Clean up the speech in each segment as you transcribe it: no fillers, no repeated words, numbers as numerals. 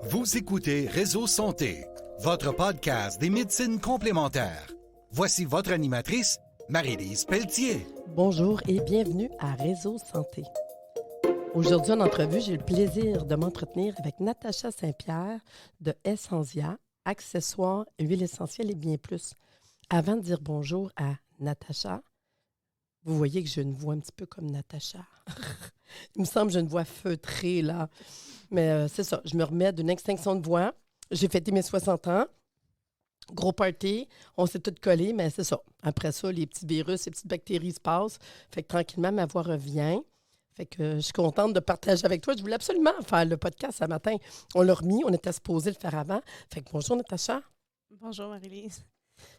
Vous écoutez Réseau Santé, votre podcast des médecines complémentaires. Voici votre animatrice, Marie-Lise Pelletier. Bonjour et bienvenue à Réseau Santé. Aujourd'hui, en entrevue, j'ai le plaisir de m'entretenir avec Natacha Saint-Pierre de Essensia, accessoires, huiles essentielles et bien plus. Avant de dire bonjour à Natacha, vous voyez que j'ai une voix un petit peu comme Natacha. Il me semble que j'ai une voix feutrée, là. Mais c'est ça, je me remets d'une extinction de voix. J'ai fêté mes 60 ans. Gros party, on s'est tous collés, mais c'est ça. Après ça, les petits virus, les petites bactéries se passent. Fait que tranquillement, ma voix revient. Fait que je suis contente de partager avec toi. Je voulais absolument faire le podcast ce matin. On l'a remis, on était supposé le faire avant. Fait que bonjour, Natacha. Bonjour, Marie-Lise.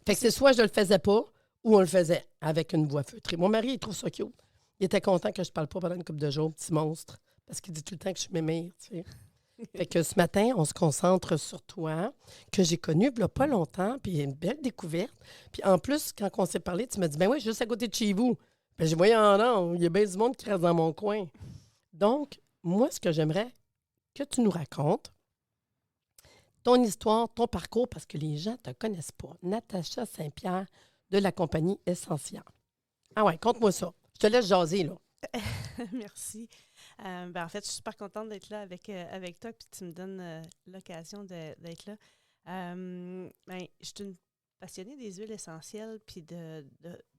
Fait que c'est soit je le faisais pas ou on le faisait avec une voix feutrée. Mon mari, il trouve ça cute. Il était content que je parle pas pendant une couple de jours, petit monstre, parce qu'il dit tout le temps que je suis mémère, tu sais. Fait que ce matin, on se concentre sur toi, que j'ai connu il y a pas longtemps, puis une belle découverte. Puis en plus, quand on s'est parlé, tu m'as dit, ben oui, juste à côté de chez vous. Ben j'ai voyé non, il y a bien du monde qui reste dans mon coin. Donc, moi, ce que j'aimerais que tu nous racontes, ton histoire, ton parcours, parce que les gens ne te connaissent pas. Natacha Saint-Pierre de la compagnie Essensia. Ah ouais, conte-moi ça. Je te laisse jaser, là. Merci. En fait, je suis super contente d'être là avec toi, puis tu me donnes l'occasion d'être là. Je suis une passionnée des huiles essentielles, puis de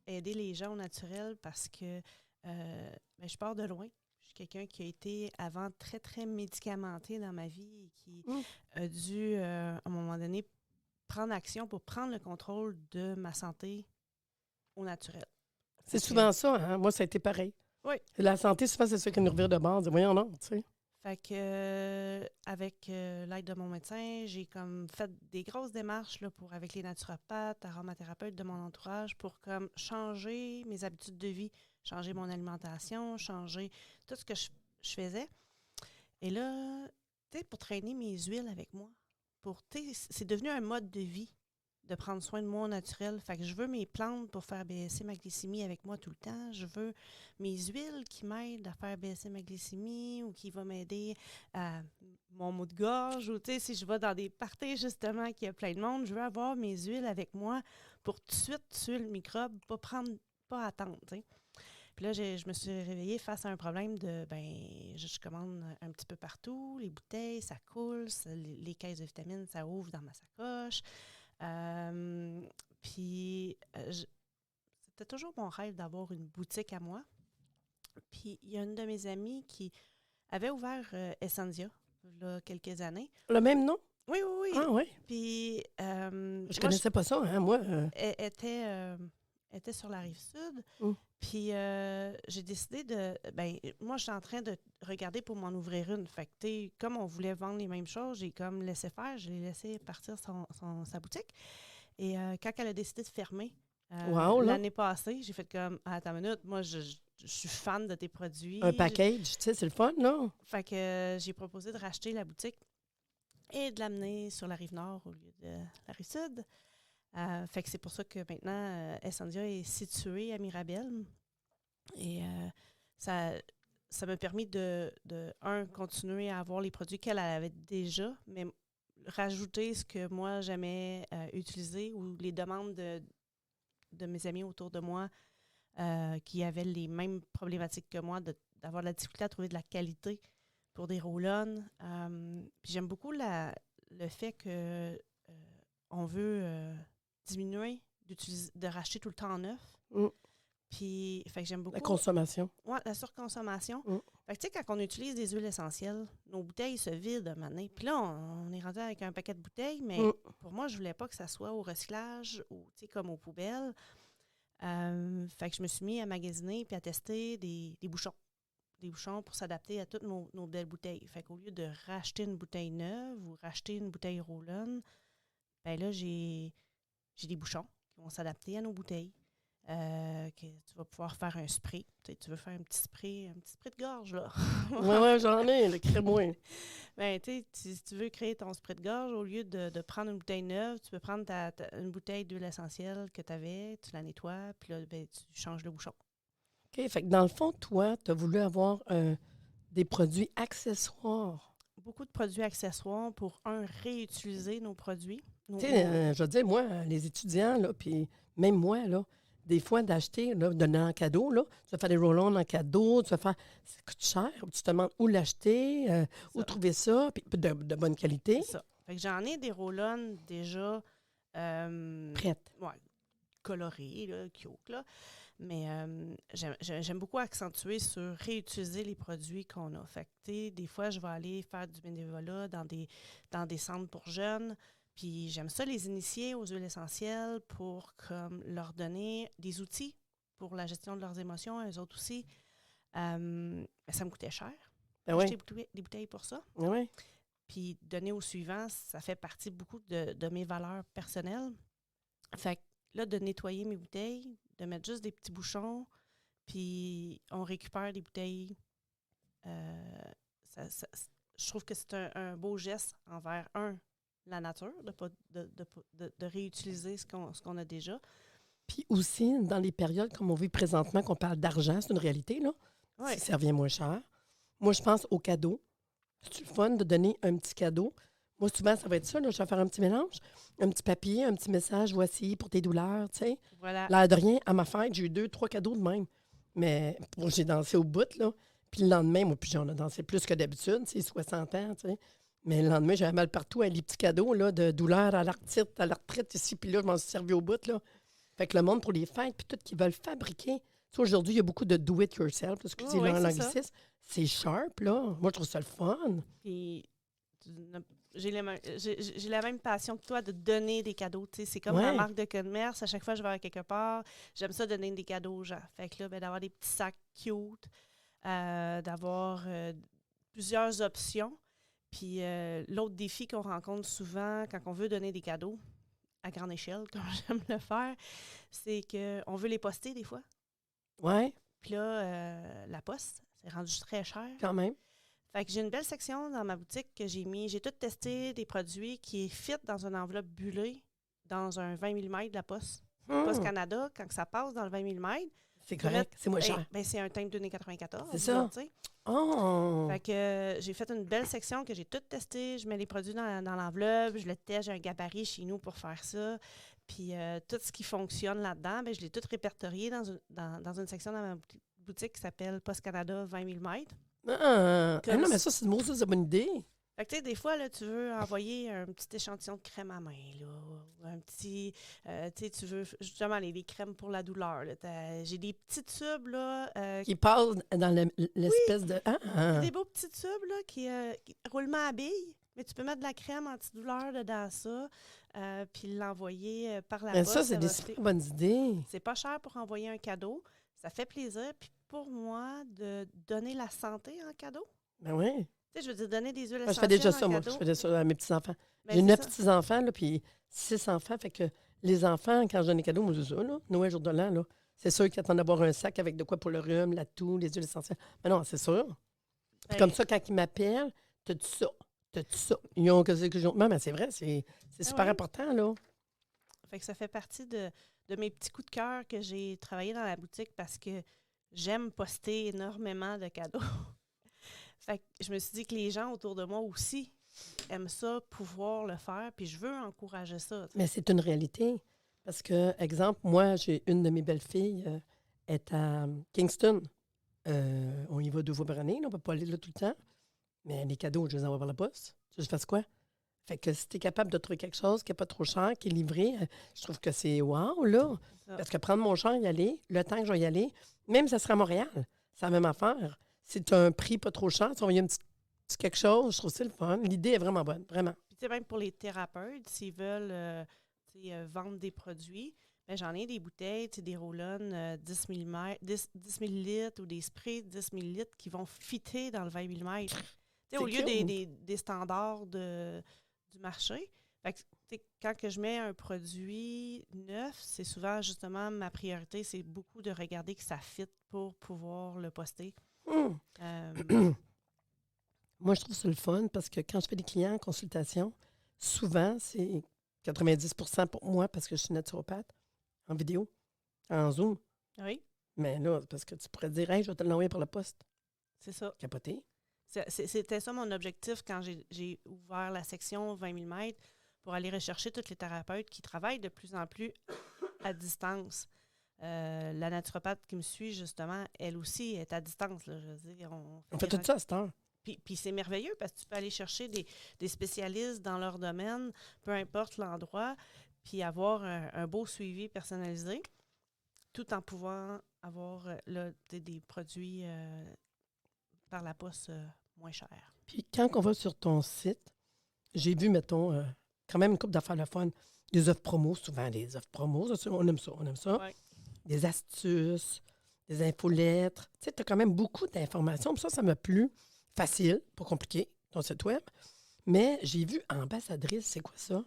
aider les gens au naturel parce que je pars de loin. Je suis quelqu'un qui a été avant très, très médicamenté dans ma vie et qui a dû, à un moment donné, prendre action pour prendre le contrôle de ma santé au naturel. C'est souvent ça, hein? Moi, ça a été pareil. Oui. La santé, souvent, c'est ça qui nous revient de base. Voyons non, tu sais. Fait que avec l'aide de mon médecin, j'ai comme fait des grosses démarches là, avec les naturopathes, aromathérapeutes de mon entourage pour comme changer mes habitudes de vie, changer mon alimentation, changer tout ce que je faisais. Et là, tu sais, pour traîner mes huiles avec moi, c'est devenu un mode de vie de prendre soin de moi au naturel. Fait que je veux mes plantes pour faire baisser ma glycémie avec moi tout le temps. Je veux mes huiles qui m'aident à faire baisser ma glycémie ou qui vont m'aider à mon maux de gorge. Ou tu sais, si je vais dans des parties justement qu'il y a plein de monde, je veux avoir mes huiles avec moi pour tout de suite tuer le microbe, pas attendre, tu sais. Puis là, je me suis réveillée face à un problème de, je commande un petit peu partout, les bouteilles, ça coule, les caisses de vitamines, ça ouvre dans ma sacoche. C'était toujours mon rêve d'avoir une boutique à moi. Puis il y a une de mes amies qui avait ouvert Essensia il y a quelques années. Le même nom? Oui, oui, oui. Ah oui? Puis je connaissais pas ça, hein, moi. Elle était sur la Rive-Sud. Puis j'ai décidé moi, je suis en train de regarder pour m'en ouvrir une. Fait que, comme on voulait vendre les mêmes choses, j'ai comme laissé faire. Je l'ai laissé partir sa boutique. Et quand elle a décidé de fermer l'année passée, j'ai fait comme, attends une minute, moi, je suis fan de tes produits. Un package, tu sais, c'est le fun, là. Fait que j'ai proposé de racheter la boutique et de l'amener sur la Rive-Nord au lieu de la Rive-Sud. Fait que c'est pour ça que maintenant, Essensia est située à Mirabel. Et ça m'a permis de continuer à avoir les produits qu'elle avait déjà, mais rajouter ce que moi j'aimais utiliser ou les demandes de mes amis autour de moi qui avaient les mêmes problématiques que moi, d'avoir de la difficulté à trouver de la qualité pour des roll-on. Puis j'aime beaucoup le fait que on veut diminuer de racheter tout le temps en neuf. Puis, fait que j'aime beaucoup. La consommation. Oui, la surconsommation. Fait que, tu sais, quand on utilise des huiles essentielles, nos bouteilles se vident maintenant. Puis là, on est rendu avec un paquet de bouteilles, mais pour moi, je voulais pas que ça soit au recyclage ou, tu sais, comme aux poubelles. Fait que je me suis mis à magasiner puis à tester des bouchons. Des bouchons pour s'adapter à toutes nos belles bouteilles. Fait qu'au lieu de racheter une bouteille neuve ou racheter une bouteille roll-on, ben là, j'ai des bouchons qui vont s'adapter à nos bouteilles. Que tu vas pouvoir faire un spray. Tu veux faire un petit spray de gorge, là. Oui, j'en ai, le crème-moi. Si tu veux créer ton spray de gorge, au lieu de prendre une bouteille neuve, tu peux prendre une bouteille d'huile essentielle que tu avais, tu la nettoies, puis là, tu changes le bouchon. OK, fait que dans le fond, toi, tu as voulu avoir des produits accessoires. beaucoup de produits accessoires pour, réutiliser nos produits. Tu sais, je veux dire, moi, les étudiants, là, puis même moi, là, des fois, d'acheter, là, donner en cadeau, là, tu vas faire des roll-on en cadeau, tu vas faire... Ça coûte cher. Tu te demandes où l'acheter, où trouver ça, puis de bonne qualité. C'est ça. Fait que j'en ai des roll-on déjà... Prête. Ouais, colorés, là, cute, là. Mais j'aime beaucoup accentuer sur réutiliser les produits qu'on a. Fait que, tu sais, des fois, je vais aller faire du bénévolat dans des centres pour jeunes. Puis j'aime ça les initier aux huiles essentielles pour comme, leur donner des outils pour la gestion de leurs émotions, eux autres aussi. Mais ça me coûtait cher. Ben oui. Acheter des bouteilles pour ça. Oui. Puis donner au suivant, ça fait partie beaucoup de mes valeurs personnelles. Fait que là, de nettoyer mes bouteilles, de mettre juste des petits bouchons, puis on récupère des bouteilles. Je trouve que c'est un beau geste envers, la nature, de réutiliser ce qu'on a déjà. Puis aussi, dans les périodes comme on vit présentement, qu'on parle d'argent, c'est une réalité, là. Ouais. Ça revient moins cher. Moi, je pense aux cadeaux. C'est le fun de donner un petit cadeau. Moi, souvent, ça va être ça, là. Je vais faire un petit mélange, un petit papier, un petit message, voici pour tes douleurs, tu sais. Voilà. L'air de rien, à ma fête, j'ai eu 2-3 cadeaux de même. Mais bon, j'ai dansé au bout, là. Puis le lendemain, moi, puis j'en ai dansé plus que d'habitude, tu sais, 60 ans, tu sais. Mais le lendemain, j'avais mal partout avec les petits cadeaux, là, de douleur à l'arthrite, à la retraite ici. Puis là, je m'en suis servi au bout, là. Fait que le monde, pour les fêtes, puis tout, qui veulent fabriquer. Tu sais, aujourd'hui, il y a beaucoup de do-it-yourself, parce que c'est l'anglicisme. C'est sharp, là. Moi, je trouve ça le fun. Puis j'ai la même passion que toi de donner des cadeaux. Tu sais, c'est comme ma marque de commerce. À chaque fois que je vais à quelque part, j'aime ça donner des cadeaux aux gens. Fait que là, ben, d'avoir des petits sacs cute, d'avoir plusieurs options. Puis l'autre défi qu'on rencontre souvent quand on veut donner des cadeaux, à grande échelle, comme j'aime le faire, c'est qu'on veut les poster des fois. Ouais. Puis là, la poste, c'est rendu très cher. Quand même. Fait que j'ai une belle section dans ma boutique que j'ai mis. J'ai tout testé des produits qui fit dans une enveloppe bullée dans un 20 mm de la Poste. Poste Canada, quand ça passe dans le 20 mm, c'est correct, c'est moins cher. Ben, c'est un timbre de 94. C'est ça. Fait que j'ai fait une belle section que j'ai tout testé. Je mets les produits dans l'enveloppe, je le teste, j'ai un gabarit chez nous pour faire ça. Puis tout ce qui fonctionne là-dedans, ben, je l'ai tout répertorié dans une section dans ma boutique qui s'appelle Poste Canada 20 mm. Non, mais ça, c'est une bonne idée. Fait que, tu sais, des fois, là, tu veux envoyer un petit échantillon de crème à main, là, un petit, tu sais, tu veux, justement, les crèmes pour la douleur, là. J'ai des petits tubes, là. Qui passent dans l'espèce de... Des beaux petits tubes, là, qui roulement à billes, mais tu peux mettre de la crème antidouleur dedans ça, puis l'envoyer par la poste. Ça, c'est des super bonnes idées. C'est pas cher pour envoyer un cadeau. Ça fait plaisir, puis pour moi, de donner la santé en cadeau. Ben oui. Tu sais, je veux dire, donner des huiles essentielles. Je fais déjà ça, cadeau. moi. Je fais déjà ça à mes petits-enfants. Ben, j'ai 9 petits-enfants, là, puis 6 enfants. Fait que les enfants, quand je donne des cadeaux, moi, c'est ça, là. Noël, jour de l'an, là. C'est sûr qu'ils attendent d'avoir un sac avec de quoi pour le rhume, la toux, les huiles essentielles. Mais non, c'est sûr. Puis comme ça, quand ils m'appellent, t'as-tu ça? T'as-tu ça? Ils ont que j'ai. Mais c'est vrai, c'est super important, là. Fait que ça fait partie de mes petits coups de cœur que j'ai travaillé dans la boutique parce que j'aime poster énormément de cadeaux. Fait que je me suis dit que les gens autour de moi aussi aiment ça, pouvoir le faire, puis je veux encourager ça. T'sais. Mais c'est une réalité. Parce que, exemple, moi, j'ai une de mes belles-filles est à Kingston. On y va 2 fois par année, là, on ne peut pas aller là tout le temps. Mais les cadeaux, je les envoie par la poste. Tu fais quoi? Fait que si tu es capable de trouver quelque chose qui n'est pas trop cher, qui est livré, je trouve que c'est wow, là. Parce que prendre mon char, y aller, le temps que je vais y aller, même si ça serait à Montréal, c'est la même affaire. Si tu as un prix pas trop cher, tu envoies un petit quelque chose, je trouve que c'est le fun. L'idée est vraiment bonne, vraiment. Puis tu sais, même pour les thérapeutes, s'ils veulent vendre des produits, ben, j'en ai des bouteilles, des roll-on 10 ml ou des sprays 10 ml qui vont fitter dans le 20 mm. Au lieu des standards du marché. Fait que, quand que je mets un produit neuf, c'est souvent justement ma priorité, c'est beaucoup de regarder que ça fit pour pouvoir le poster. Moi, je trouve ça le fun parce que quand je fais des clients en consultation, souvent, c'est 90% pour moi parce que je suis naturopathe en vidéo, en Zoom. Oui. Mais là, parce que tu pourrais dire, hey, je vais te l'envoyer par la poste. C'est ça. Capoté. C'était ça mon objectif quand j'ai ouvert la section 20 000 mètres pour aller rechercher tous les thérapeutes qui travaillent de plus en plus à distance. La naturopathe qui me suit, justement, elle aussi est à distance. Là, je veux dire, On fait tout ça à cette heure. Puis c'est merveilleux parce que tu peux aller chercher des spécialistes dans leur domaine, peu importe l'endroit, puis avoir un beau suivi personnalisé, tout en pouvant avoir des produits par la poste moins chers. Puis quand on va sur ton site, j'ai vu, mettons, quand même une couple d'affaires le fun. Des offres promos, souvent des offres promos. On aime ça. Ouais. Des astuces, des infolettres. Tu sais, tu as quand même beaucoup d'informations. Puis ça m'a plu. Facile, pas compliqué, ton site web. Mais j'ai vu ambassadrice, c'est quoi ça?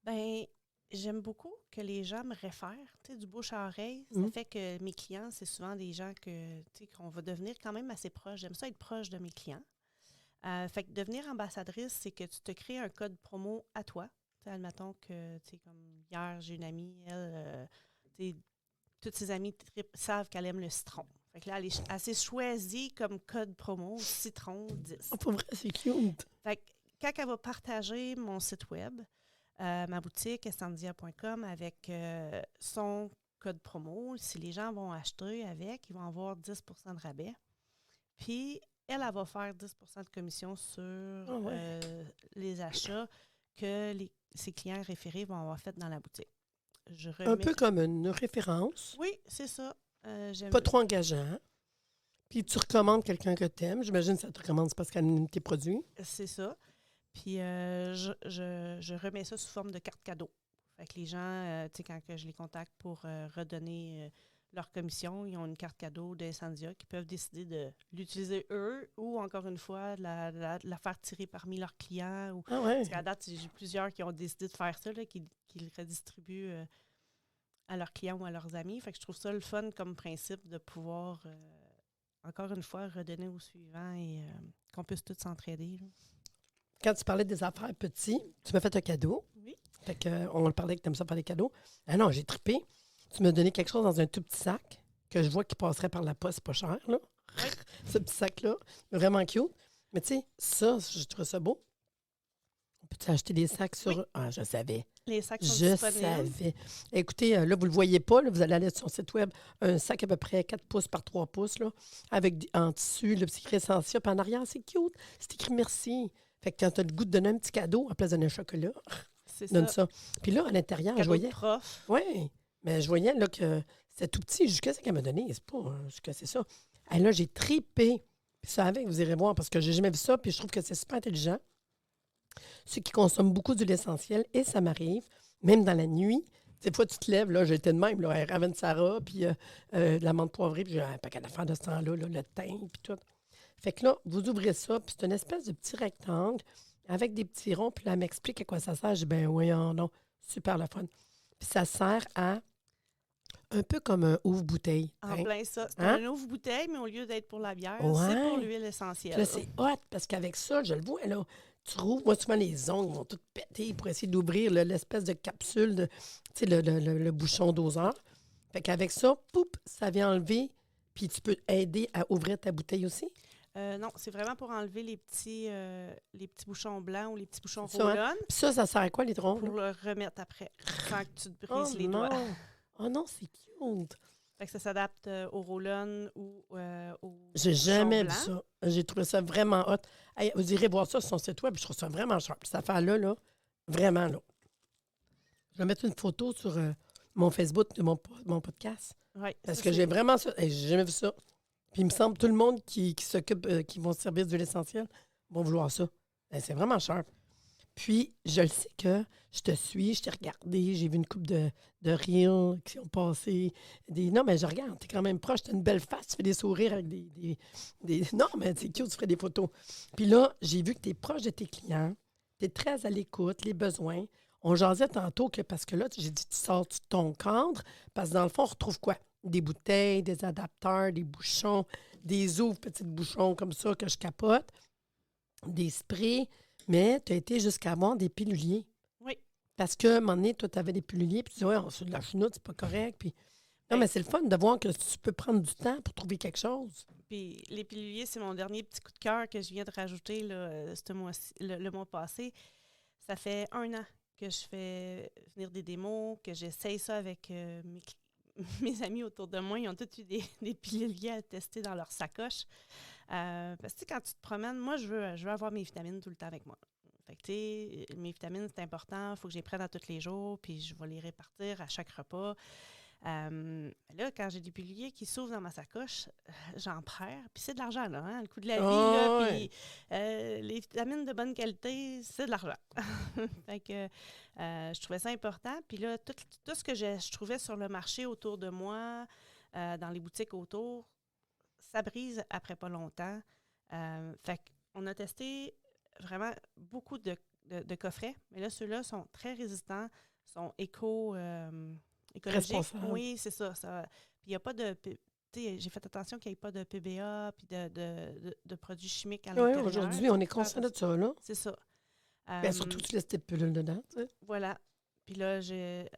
Bien, j'aime beaucoup que les gens me réfèrent, tu sais, du bouche à oreille. Ça fait que mes clients, c'est souvent des gens qu'on va devenir quand même assez proches. J'aime ça être proche de mes clients. Fait que devenir ambassadrice, c'est que tu te crées un code promo à toi. Tu sais, admettons que, tu sais, comme hier, j'ai une amie, elle, tu sais, toutes ses amies savent qu'elle aime le citron. Fait que là, elle s'est choisie comme code promo citron 10. Oh, pour vrai, c'est cute. Fait que quand elle va partager mon site web, ma boutique, essendia.com, avec son code promo, si les gens vont acheter avec, ils vont avoir 10 de rabais. Puis, elle va faire 10 de commission sur les achats que ses clients référés vont avoir fait dans la boutique. Un peu comme une référence. Oui, c'est ça. Pas trop engageant. Puis tu recommandes quelqu'un que tu aimes. J'imagine que ça te recommande parce qu'elle aime tes produits. C'est ça. Puis je remets ça sous forme de carte cadeau. Fait que les gens, tu sais, quand que je les contacte pour redonner leur commission, ils ont une carte cadeau de Essendia qui peuvent décider de l'utiliser eux ou, encore une fois, de la faire tirer parmi leurs clients. Ou, parce qu'à date, j'ai plusieurs qui ont décidé de faire ça, là, qui le redistribuent à leurs clients ou à leurs amis. Fait que je trouve ça le fun comme principe de pouvoir, encore une fois, redonner au suivant et qu'on puisse tous s'entraider. Là. Quand tu parlais des affaires petits, tu m'as fait un cadeau. Oui. Fait qu'on le parlait que tu aimes ça faire des cadeaux. Ah non, j'ai trippé. Tu m'as donné quelque chose dans un tout petit sac que je vois qui passerait par la poste, pas cher, là. Oui. Ce petit sac-là, vraiment cute. Mais tu sais, ça, je trouve ça beau. On peut-tu acheter des sacs sur... Oui. Ah, je savais. Les sacs sont je disponibles. Savais. Écoutez, là, vous ne le voyez pas, là, vous allez aller sur son site web, un sac à peu près 4 pouces par 3 pouces, là, avec en tissu, le petit écrit Essentia, puis en arrière, c'est cute. C'est écrit merci. Fait que quand tu as le goût de donner un petit cadeau à place de donner un chocolat, donne ça. Puis là, à l'intérieur, je voyais... prof. Oui, mais je voyais là, que c'était tout petit. Jusqu'à ce qu'elle m'a donné, c'est pas... jusqu'à c'est ça. Et là, j'ai tripé. Puis ça avec, vous irez voir, parce que j'ai jamais vu ça, puis je trouve que c'est super intelligent. Ceux qui consomment beaucoup d'huile essentielle, et ça m'arrive, même dans la nuit, des fois, tu te lèves, là, j'étais de même, là, Raven Sarah, puis de la menthe poivrée, puis j'ai un paquet d'affaires de ce temps-là, là, le thym, puis tout. Fait que là, vous ouvrez ça, puis c'est une espèce de petit rectangle avec des petits ronds, puis là, elle m'explique à quoi ça sert. Je dis, ben oui, non, super le fun. Puis ça sert à un peu comme un ouvre-bouteille. En plein ça. C'est un ouvre-bouteille, mais au lieu d'être pour la bière, c'est pour l'huile essentielle. Puis là, c'est hot, parce qu'avec ça, je le vois, là, tu rouvres, moi, souvent, les ongles vont toutes péter pour essayer d'ouvrir l'espèce de capsule, tu sais, le bouchon doseur. Fait qu'avec ça, poup, ça vient enlever, puis tu peux aider à ouvrir ta bouteille aussi. Non, c'est vraiment pour enlever les petits bouchons blancs ou les petits bouchons roll-on. Puis ça sert à quoi, les troncs? Pour le remettre après, sans que tu te brises les doigts. Oh non, c'est cute! Fait que ça s'adapte au roll-on ou au J'ai jamais vu ça. J'ai trouvé ça vraiment hot. Hey, vous irez voir ça sur son site web, je trouve ça vraiment sharp. Cette affaire-là, là, vraiment, là. Je vais mettre une photo sur mon Facebook de mon podcast. Oui. Parce que j'ai vraiment ça. Hey, j'ai jamais vu ça. Puis il me semble que tout le monde qui s'occupe, qui vont se servir d'huile essentielle, vont vouloir ça. C'est vraiment sharp. Puis, je le sais que je te suis, je t'ai regardé, j'ai vu une couple de reels qui sont passés. Non, mais je regarde, t'es quand même proche, t'as une belle face, tu fais des sourires avec des... Non, mais c'est cute, tu ferais des photos. Puis là, j'ai vu que t'es proche de tes clients, t'es très à l'écoute, les besoins. On jasait tantôt que, parce que là, j'ai dit, tu sors de ton cadre, parce que dans le fond, on retrouve quoi? Des bouteilles, des adapteurs, des bouchons, des ouvres, petits bouchons comme ça que je capote, des sprays, mais tu as été jusqu'à avoir des piluliers. Oui. Parce qu'à un moment donné, toi, tu avais des piluliers, puis tu dis, ouais, c'est de la chenoute, c'est pas correct. Puis... Non, mais c'est le fun de voir que tu peux prendre du temps pour trouver quelque chose. Puis les piluliers, c'est mon dernier petit coup de cœur que je viens de rajouter là, le mois passé. Ça fait 1 an que je fais venir des démos, que j'essaye ça avec mes amis autour de moi. Ils ont tous eu des piluliers à tester dans leur sacoche. Parce que quand tu te promènes, moi, je veux avoir mes vitamines tout le temps avec moi. Fait que, tu sais, mes vitamines, c'est important. Il faut que je les prenne à tous les jours, puis je vais les répartir à chaque repas. Là, quand j'ai des piluliers qui s'ouvrent dans ma sacoche, j'en perds. Puis c'est de l'argent, là, hein, le coût de la vie. Là, puis les vitamines de bonne qualité, c'est de l'argent. Fait que je trouvais ça important. Puis là, tout ce que je trouvais sur le marché autour de moi, dans les boutiques autour, ça brise après pas longtemps. Fait qu'on a testé vraiment beaucoup de coffrets. Mais là, ceux-là sont très résistants, sont écologiques. Responsable. Oui, c'est ça. Puis il n'y a pas de... J'ai fait attention qu'il n'y ait pas de PBA puis de produits chimiques à l'intérieur. Oui, aujourd'hui, on est conscient de ça, là. C'est ça. Bien, surtout, tu laisses tes pilules dedans, tu sais. Voilà. Puis là, j'ai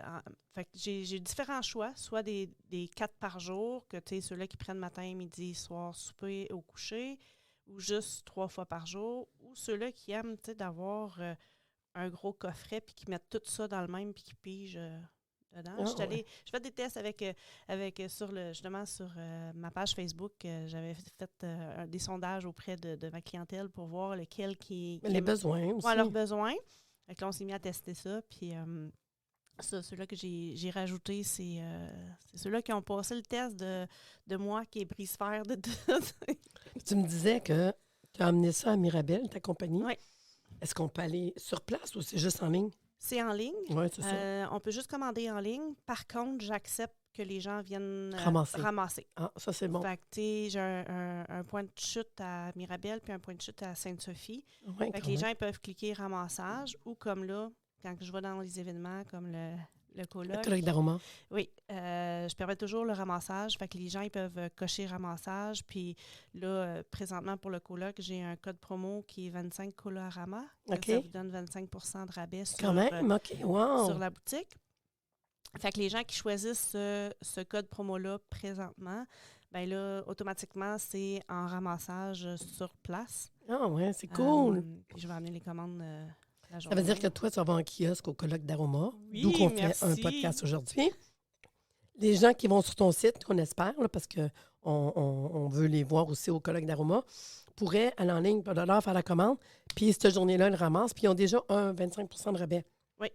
différents choix, soit des 4 par jour, que tu sais, ceux-là qui prennent matin, midi, soir, souper au coucher, ou juste 3 fois par jour, ou ceux-là qui aiment, tu sais, d'avoir un gros coffret puis qui mettent tout ça dans le même puis qui pigent dedans. Je fais des tests justement sur ma page Facebook. J'avais fait des sondages auprès de ma clientèle pour voir lequel qui les besoins aussi. Leurs besoins. Donc là, on s'est mis à tester ça. Puis ceux-là que j'ai rajoutés, c'est ceux-là qui ont passé le test de moi qui est brise-fer de tout. Tu me disais que tu as amené ça à Mirabel, ta compagnie. Oui. Est-ce qu'on peut aller sur place ou c'est juste en ligne? C'est en ligne. Oui, c'est ça. On peut juste commander en ligne. Par contre, j'accepte que les gens viennent ramasser. Ah, ça, c'est bon. Fait que, j'ai un point de chute à Mirabel puis un point de chute à Sainte-Sophie. Ouais, fait que les gens ils peuvent cliquer ramassage ou comme là, quand je vais dans les événements comme le colloque. Le colloque d'Aroma. Oui, je permets toujours le ramassage. Fait que les gens ils peuvent cocher ramassage. Puis là, présentement pour le colloque, j'ai un code promo qui est 25 Colorama. Okay. Ça vous donne 25 de rabais Quand même, OK, wow. sur la boutique. Fait que les gens qui choisissent ce code promo-là présentement, bien là, automatiquement, c'est en ramassage sur place. Ah ouais, c'est cool. Puis je vais amener les commandes la journée. Ça veut dire que toi, tu vas avoir un kiosque au colloque d'Aroma, oui, d'où qu'on merci. fait un podcast aujourd'hui. Les gens qui vont sur ton site, qu'on espère, là, parce qu'on veut les voir aussi au colloque d'Aroma, pourraient aller en ligne, $ faire la commande, puis cette journée-là, ils le ramassent, puis ils ont déjà un 25 de rabais. Oui.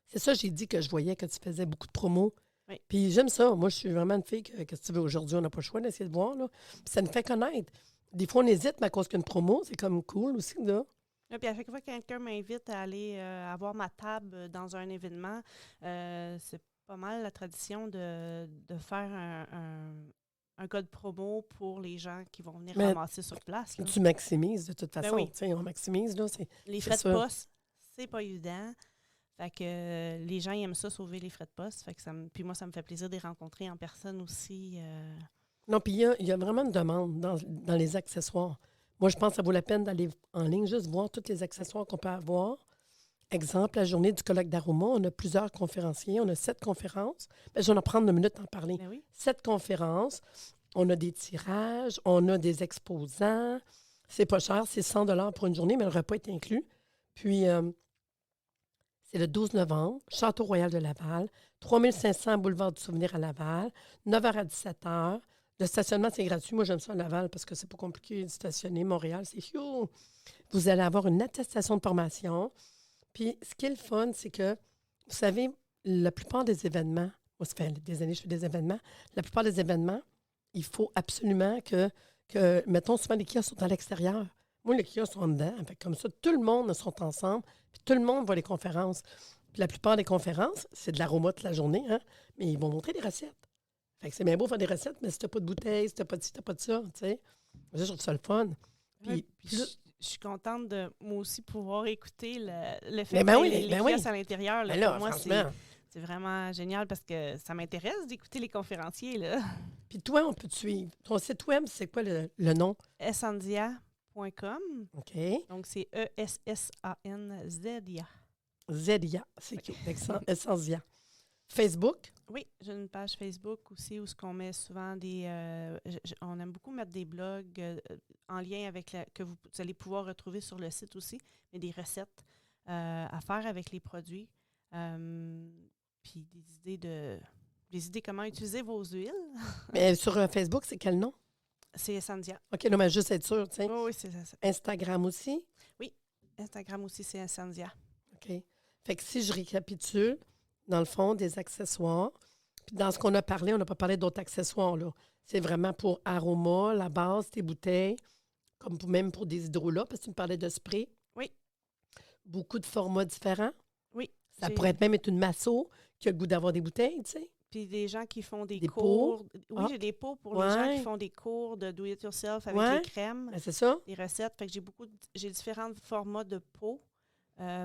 C'est ça, j'ai dit que je voyais que tu faisais beaucoup de promos. Oui. Puis j'aime ça. Moi, je suis vraiment une fille que si tu veux, aujourd'hui, on n'a pas le choix d'essayer de voir. Là. Puis ça nous fait connaître. Des fois, on hésite, mais à cause qu'une promo, c'est comme cool aussi, là. Et puis à chaque fois que quelqu'un m'invite à aller avoir ma table dans un événement, c'est pas mal la tradition de faire un code promo pour les gens qui vont venir ramasser sur place. Là. Tu maximises de toute façon. Ben oui. On maximise. Là, les frais de poste, c'est pas évident. Fait que les gens ils aiment ça, sauver les frais de poste. Fait que puis moi, ça me fait plaisir de les rencontrer en personne aussi. Non, puis il y a vraiment une demande dans les accessoires. Moi, je pense que ça vaut la peine d'aller en ligne, juste voir tous les accessoires qu'on peut avoir. Exemple, la journée du colloque d'Aroma, on a plusieurs conférenciers, on a 7 conférences. Bien, je vais en prendre 1 minute d'en parler. Ben oui. 7 conférences, on a des tirages, on a des exposants. C'est pas cher, c'est 100 $ pour une journée, mais le repas est inclus. Puis, c'est le 12 novembre, Château Royal de Laval, 3500 Boulevard du Souvenir à Laval, 9h à 17h. Le stationnement, c'est gratuit. Moi, j'aime ça à Laval parce que c'est pas compliqué de stationner. Montréal, c'est fou. Vous allez avoir une attestation de formation. Puis, ce qui est le fun, c'est que, vous savez, la plupart des événements, moi, ça fait des années que je fais des événements, la plupart des événements, il faut absolument que mettons, souvent, les kiosques sont à l'extérieur. Moi, les kiosques sont en dedans. Fait comme ça, tout le monde sont ensemble. Puis tout le monde voit les conférences. Puis la plupart des conférences, c'est de l'aroma toute la journée, hein? Mais ils vont montrer des recettes. Fait que c'est bien beau faire des recettes, mais si t'as pas de bouteille, si t'as pas de ci, t'as pas de ça, tu sais. Je trouve ça le fun. Puis je suis contente de, moi aussi, pouvoir écouter le fait ben que oui, les kiosques à l'intérieur. Ben là, pour moi, franchement. c'est vraiment génial parce que ça m'intéresse d'écouter les conférenciers. Là. Puis toi, on peut te suivre. Ton site web, c'est quoi le nom? Essanzia.com. OK. Donc, c'est ESSANZIA. Zedia, c'est cute. Essanzia. Facebook? Oui, j'ai une page Facebook aussi où on met souvent on aime beaucoup mettre des blogs en lien avec que vous allez pouvoir retrouver sur le site aussi, mais des recettes à faire avec les produits. Puis des idées comment utiliser vos huiles. Mais sur Facebook, c'est quel nom? C'est Essendia. OK, là, mais juste être sûr, tu sais. Oui, c'est ça. Instagram aussi? Oui, Instagram aussi, c'est Essendia. OK. Fait que si je récapitule, dans le fond, des accessoires, puis dans ce qu'on a parlé, on n'a pas parlé d'autres accessoires, là. C'est vraiment pour aroma, la base, tes bouteilles, comme même pour des hydrolats, parce que tu me parlais de spray. Oui. Beaucoup de formats différents. Oui. Ça pourrait même être une masso qui a le goût d'avoir des bouteilles, tu sais. Puis des gens qui font des pots. cours. Oui, Ah. j'ai des pots pour les gens qui font des cours de do-it-yourself avec les crèmes. Ben, c'est ça. Des recettes. Fait que j'ai différents formats de pots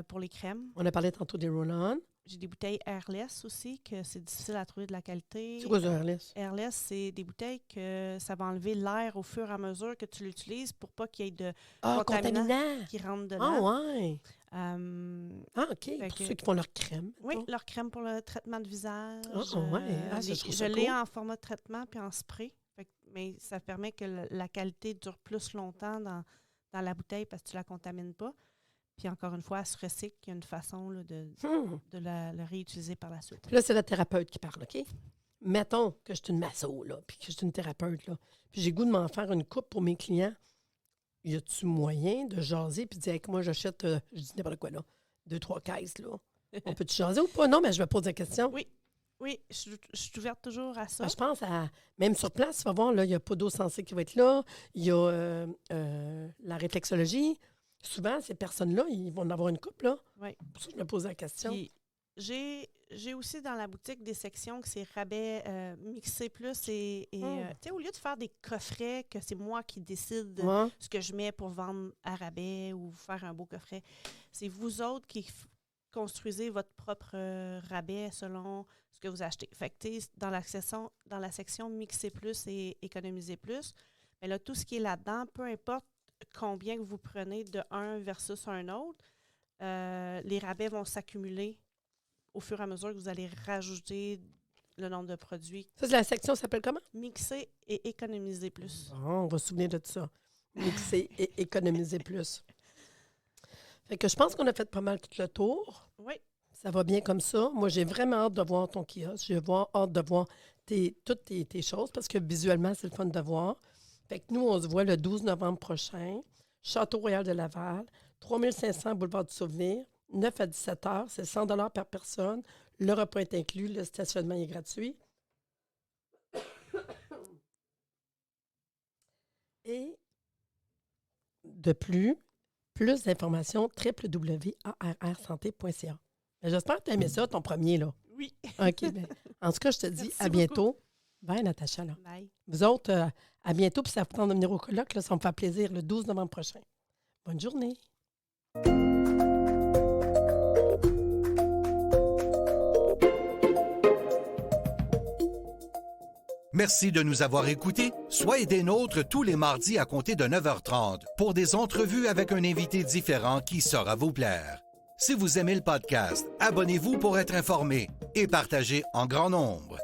pour les crèmes. On a parlé tantôt des roll-on. J'ai des bouteilles airless aussi, que c'est difficile à trouver de la qualité. C'est quoi ça, airless? Airless, c'est des bouteilles que ça va enlever l'air au fur et à mesure que tu l'utilises pour pas qu'il y ait de contaminants qui rentrent dedans. Ah, ouais. OK. Pour ceux qui font leur crème. Oui, leur crème pour le traitement de visage. Je l'ai en format de traitement puis en spray. Mais ça permet que la qualité dure plus longtemps dans la bouteille parce que tu ne la contamines pas. Puis encore une fois, elle se recycle. Il y a une façon là, de la réutiliser par la suite. Puis là, c'est la thérapeute qui parle, OK? Mettons que je suis une masso, là, puis que je suis une thérapeute, là. Puis j'ai le goût de m'en faire une coupe pour mes clients. Y a-tu moyen de jaser puis de dire, moi, j'achète, je dis n'importe quoi, là, 2-3 caisses, là. On peut-tu jaser ou pas? Non, mais je vais poser la question. Oui, je suis ouverte toujours à ça. Ben, je pense même sur place, tu vas voir, là, il n'y a pas d'eau sensée qui va être là. Il y a la réflexologie. Souvent, ces personnes-là, ils vont en avoir une coupe, là. Oui. C'est pour ça que je me pose la question. Puis, j'ai aussi dans la boutique des sections que c'est rabais mixé plus tu sais, au lieu de faire des coffrets que c'est moi qui décide ce que je mets pour vendre à rabais ou faire un beau coffret, c'est vous autres qui construisez votre propre rabais selon ce que vous achetez. Fait que dans la section mixer plus et économiser plus, mais là, tout ce qui est là-dedans, peu importe combien que vous prenez de un versus un autre, les rabais vont s'accumuler au fur et à mesure que vous allez rajouter le nombre de produits. Ça, c'est la section, ça s'appelle comment? Mixer et économiser plus. On va se souvenir de tout ça. Mixer et économiser plus. Fait que je pense qu'on a fait pas mal tout le tour. Oui. Ça va bien comme ça. Moi, j'ai vraiment hâte de voir ton kiosque. J'ai hâte de voir toutes tes choses parce que visuellement, c'est le fun de voir. Fait que nous, on se voit le 12 novembre prochain. Château-Royal de Laval, 3500 Boulevard du Souvenir, 9 à 17 heures. C'est 100 $ par personne. Le repas est inclus. Le stationnement est gratuit. Et de plus d'informations, www.arrsanté.ca. J'espère que tu as aimé ça, ton premier, là. Oui. OK. Ben, en tout cas, je te dis à bientôt. Bye, Natacha. Là. Bye. Vous autres, à bientôt. Puis ça vous tente de venir au colloque. Là, ça me fait plaisir le 12 novembre prochain. Bonne journée. Merci de nous avoir écoutés. Soyez des nôtres tous les mardis à compter de 9h30 pour des entrevues avec un invité différent qui saura vous plaire. Si vous aimez le podcast, abonnez-vous pour être informé et partagez en grand nombre.